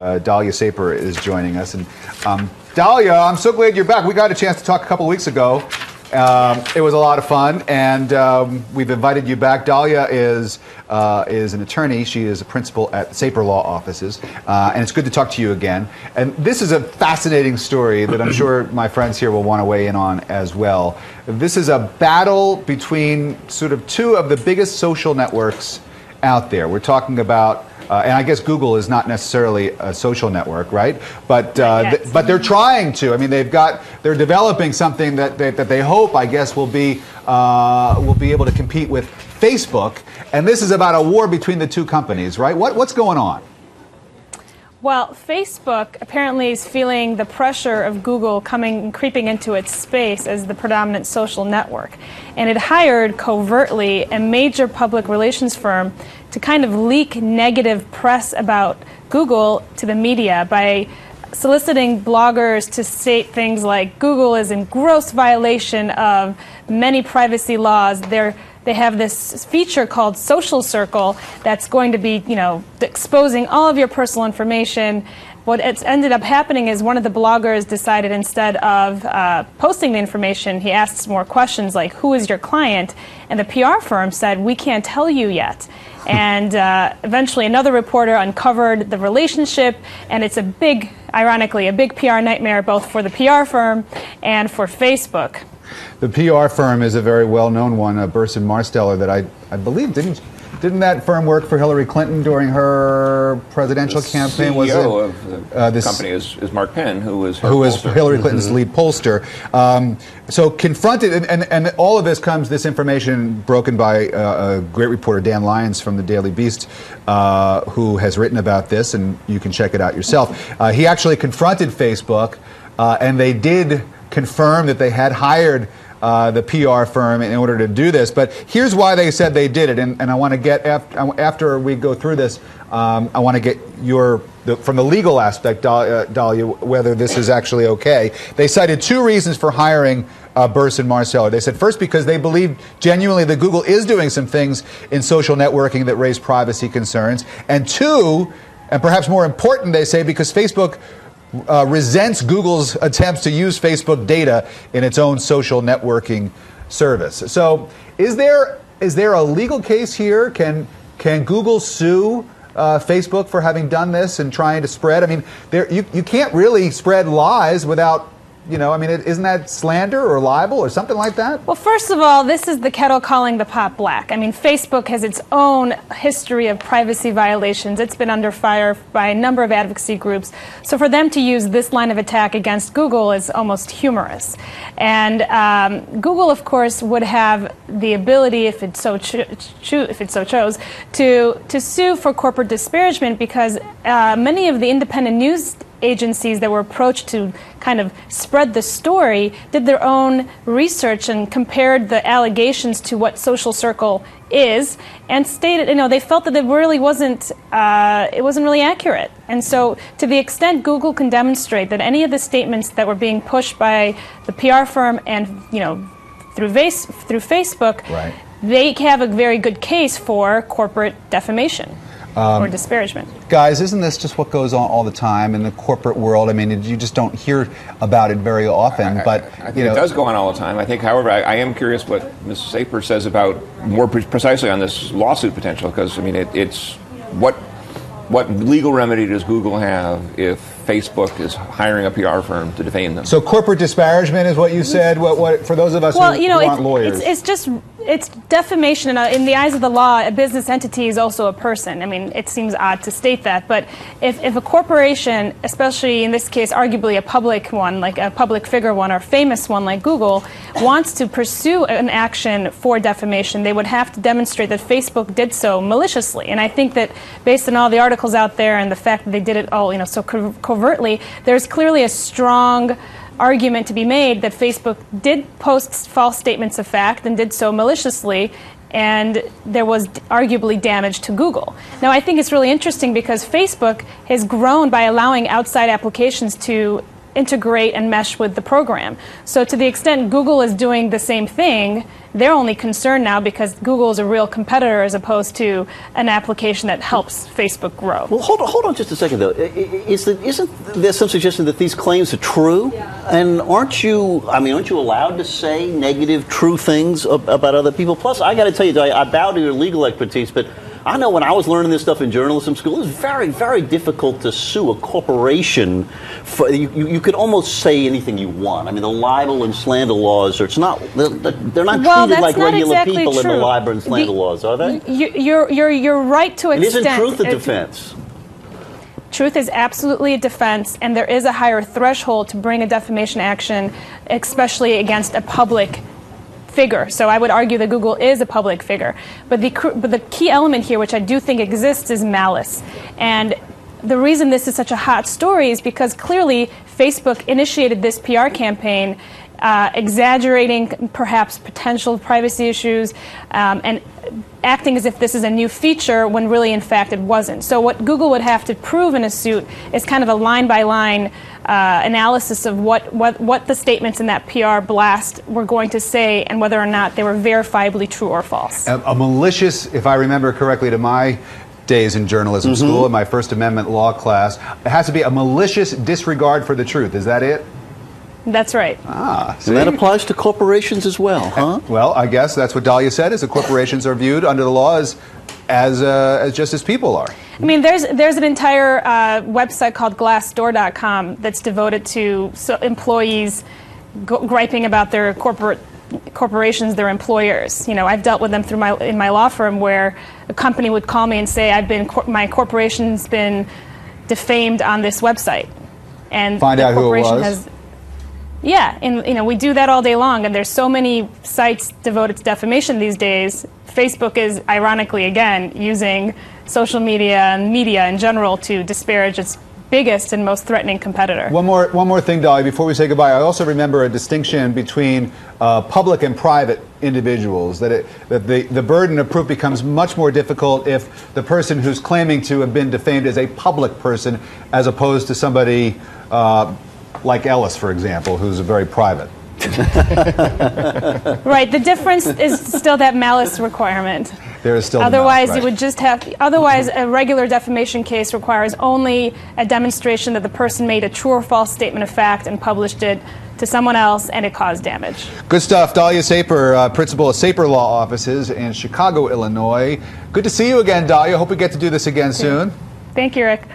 Daliah Saper is joining us. And Daliah, I'm so glad you're back. We got a chance to talk a couple of weeks ago. It was a lot of fun, and we've invited you back. Daliah is an attorney. She is a principal at Saper Law Offices, and it's good to talk to you again. And this is a fascinating story that I'm sure my friends here will want to weigh in on as well. This is a battle between sort of two of the biggest social networks out there. We're talking about, and I guess Google is not necessarily a social network, right? But but they're trying to. I mean, they're developing something that they hope, I guess, will be able to compete with Facebook. And this is about a war between the two companies, right? What's going on? Well, Facebook apparently is feeling the pressure of Google creeping into its space as the predominant social network. And it hired covertly a major public relations firm to kind of leak negative press about Google to the media by soliciting bloggers to state things like Google is in gross violation of many privacy laws. They have this feature called Social Circle that's going to be, exposing all of your personal information. What it's ended up happening is one of the bloggers decided instead of posting the information, he asked more questions like, who is your client? And the PR firm said, we can't tell you yet. And eventually another reporter uncovered the relationship, and it's ironically, a big PR nightmare both for the PR firm and for Facebook. The PR firm is a very well-known one, Burson Marsteller, that I believe didn't that firm work for Hillary Clinton during her presidential campaign? The CEO of the company is Mark Penn, who was Hillary Clinton's lead pollster. So confronted, and all of this information broken by a great reporter, Dan Lyons from the Daily Beast, who has written about this, and you can check it out yourself. He actually confronted Facebook, and they did confirm that they had hired the PR firm in order to do this. But here's why they said they did it, and I want to get, after we go through this, I want to get from the legal aspect, Daliah, whether this is actually okay. They cited two reasons for hiring Burson Marsteller. They said, first, because they believe genuinely that Google is doing some things in social networking that raise privacy concerns, and two, and perhaps more important, they say, because Facebook resents Google's attempts to use Facebook data in its own social networking service. So is there a legal case here? Can Google sue Facebook for having done this and trying to spread? I mean, you can't really spread lies without, isn't that slander or libel or something like that? Well, first of all, this is the kettle calling the pot black. I mean, Facebook has its own history of privacy violations. It's been under fire by a number of advocacy groups. So for them to use this line of attack against Google is almost humorous. And Google, of course, would have the ability, if it so chose, to sue for corporate disparagement, because many of the independent news agencies that were approached to kind of spread the story did their own research and compared the allegations to what Social Circle is, and stated, they felt that it really wasn't really accurate. And so, to the extent Google can demonstrate that any of the statements that were being pushed by the PR firm and through Facebook, right, they have a very good case for corporate defamation. Or disparagement. Guys, isn't this just what goes on all the time in the corporate world? I mean, you just don't hear about it very often. But I think it does go on all the time. I think, however, I am curious what Ms. Saper says about more precisely on this lawsuit potential, because I mean, it's what legal remedy does Google have if Facebook is hiring a PR firm to defame them? So corporate disparagement is what you said. What for those of us who aren't lawyers? It's defamation. In the eyes of the law, a business entity is also a person. I mean, it seems odd to state that, but if a corporation, especially in this case, arguably a public one, like a public figure one or famous one like Google, wants to pursue an action for defamation, they would have to demonstrate that Facebook did so maliciously. And I think that based on all the articles out there and the fact that they did it all, so covertly, there's clearly a strong argument to be made that Facebook did post false statements of fact and did so maliciously, and there was arguably damage to Google. Now, I think it's really interesting because Facebook has grown by allowing outside applications to integrate and mesh with the program. So to the extent Google is doing the same thing, they're only concerned now because Google is a real competitor as opposed to an application that helps Facebook grow. Well, hold on just a second, though. Isn't there some suggestion that these claims are true? And aren't you allowed to say negative, true things about other people? Plus, I got to tell you, I bow to your legal expertise, but I know when I was learning this stuff in journalism school, it was very, very difficult to sue a corporation. You could almost say anything you want. I mean, the libel and slander laws, they're not treated like regular people in the libel and slander laws, are they? You're right to an extent. Isn't truth a defense? Truth is absolutely a defense, and there is a higher threshold to bring a defamation action, especially against a public figure. So I would argue that Google is a public figure. But the key element here, which I do think exists, is malice. And the reason this is such a hot story is because clearly Facebook initiated this PR campaign exaggerating perhaps potential privacy issues and acting as if this is a new feature when really in fact it wasn't. So what Google would have to prove in a suit is kind of a line-by-line analysis of what the statements in that PR blast were going to say and whether or not they were verifiably true or false. A malicious, if I remember correctly to my days in journalism school, in my First Amendment law class, it has to be a malicious disregard for the truth. Is that it? That's right. See? And that applies to corporations as well, huh? Well, I guess that's what Daliah said, is that corporations are viewed under the law as just as people are. I mean, there's an entire website called Glassdoor.com that's devoted to employees griping about their corporations, their employers. You know, I've dealt with them in my law firm where a company would call me and say, my corporation's been defamed on this website, and find out who it was. Yeah, and we do that all day long, and there's so many sites devoted to defamation these days. Facebook is, ironically, again, using social media and media in general to disparage its biggest and most threatening competitor. One more thing, Daliah, before we say goodbye. I also remember a distinction between public and private individuals, that the burden of proof becomes much more difficult if the person who's claiming to have been defamed is a public person as opposed to somebody like Ellis, for example, who's very private. Right. The difference is still that malice requirement. There is still otherwise, the malice, right. you would just have. Otherwise, a regular defamation case requires only a demonstration that the person made a true or false statement of fact and published it to someone else, and it caused damage. Good stuff. Daliah Saper, principal of Saper Law Offices in Chicago, Illinois. Good to see you again, Daliah. Hope we get to do this again soon. Thank you, Rick.